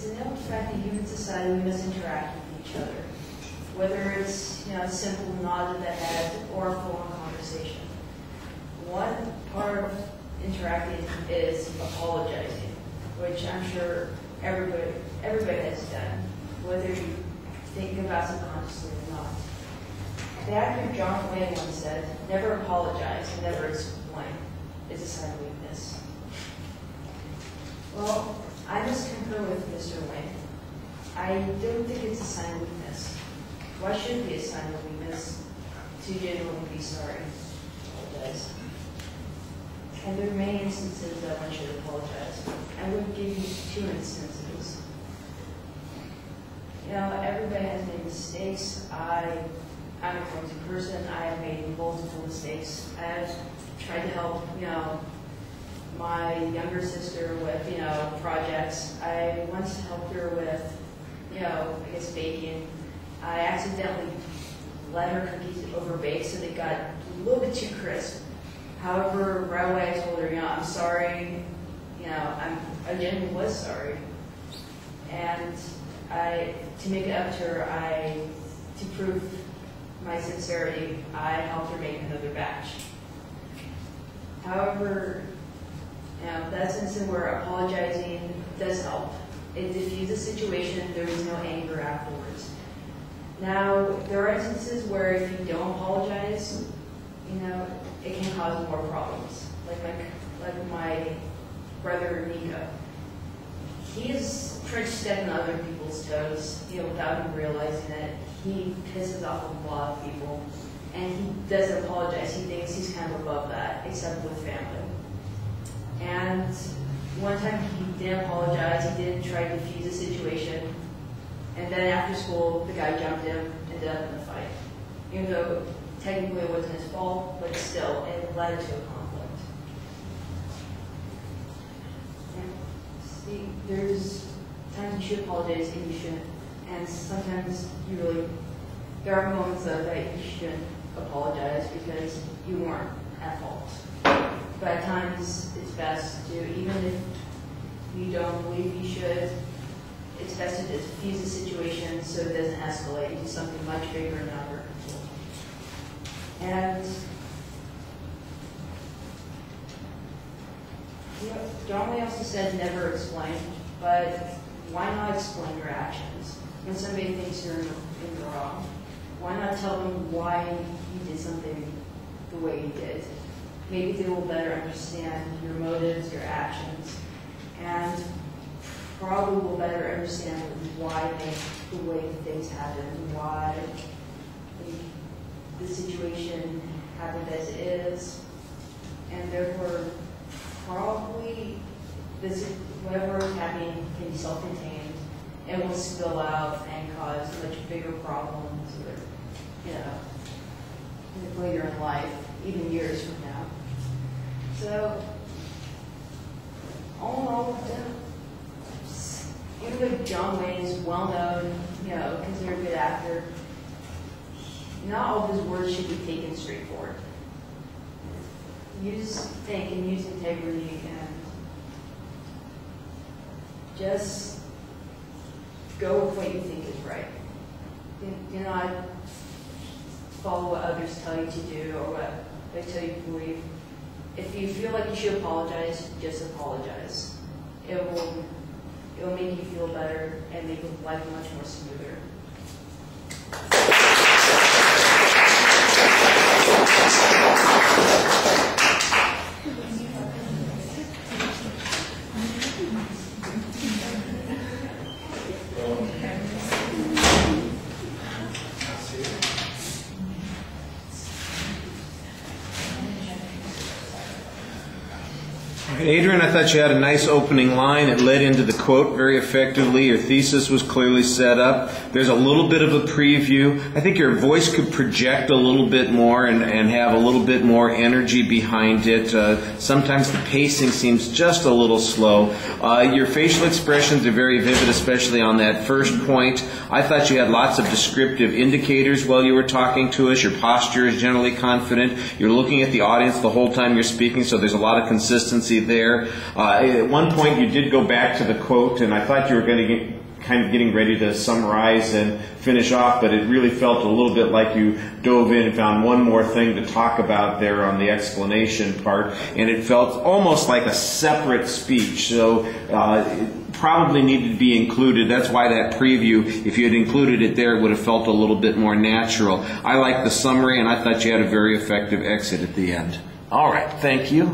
It's a known fact in human society we must interact with each other, whether it's a simple nod of the head or a full-on conversation. One part of interacting is apologizing, which I'm sure everybody has done, whether you think about subconsciously or not. The actor John Wayne once said, "Never apologize and never explain. It's a sign of weakness." Well, I must concur with Mr. Wayne. I don't think it's a sign of weakness. Why should it be a sign of weakness to genuinely be sorry? Apologize. And there are many instances that one should apologize. I would give you 2 instances. Everybody has made mistakes. I'm a clumsy person. I have made multiple mistakes. I've tried to help, my younger sister with, projects. I once helped her with, baking. I accidentally let her cookies overbake so they got a little bit too crisp. However, right away I told her, I'm sorry. I genuinely was sorry. And to make it up to her, to prove my sincerity, I helped her make another batch. However, that's an instance where apologizing does help. It diffuses the situation. There is no anger afterwards. Now, there are instances where if you don't apologize, it can cause more problems. Like my brother Nico. He is trying to step on other people's toes, without him realizing it. He pisses off a lot of people, and he doesn't apologize. He thinks he's kind of above that, except with family. And one time he didn't apologize. He didn't try to defuse the situation. And then after school, the guy jumped him and ended up in a fight. Even though technically it wasn't his fault, but still, it led to a conflict. And see, there's times you should apologize and you shouldn't. And sometimes there are moments though that you shouldn't apologize because you weren't at fault. But at times it's best to, even if you don't believe you should, it's best to diffuse the situation so it doesn't escalate into something much bigger and out of your control. And John Wayne also said never explain, but why not explain your actions? When somebody thinks you're in the wrong, why not tell them why you did something the way you did? Maybe they will better understand your motives, your actions, and probably will better understand why the way things happened, why the situation happened as it is, and therefore probably whatever is happening can be self-contained and will spill out and cause much bigger problems later in life, even years from now. So, all in all, even though John Wayne is well known, considered a good actor, not all of his words should be taken straightforward. Think and use integrity and just go with what you think is right. Do not follow what others tell you to do or what they tell you to believe. If you feel like you should apologize, just apologize. It will make you feel better and make life much more smoother. Adrienne, I thought you had a nice opening line. It led into the quote very effectively. Your thesis was clearly set up. There's a little bit of a preview. I think your voice could project a little bit more and have a little bit more energy behind it. Sometimes the pacing seems just a little slow. Your facial expressions are very vivid, especially on that first point. I thought you had lots of descriptive indicators while you were talking to us. Your posture is generally confident. You're looking at the audience the whole time you're speaking, so there's a lot of consistency there. there. At one point you did go back to the quote, and I thought you were going to get kind of getting ready to summarize and finish off, but it really felt a little bit like you dove in and found one more thing to talk about there on the explanation part, and it felt almost like a separate speech. So it probably needed to be included. That's why that preview, if you had included it there, it would have felt a little bit more natural. I like the summary, and I thought you had a very effective exit at the end. All right, thank you.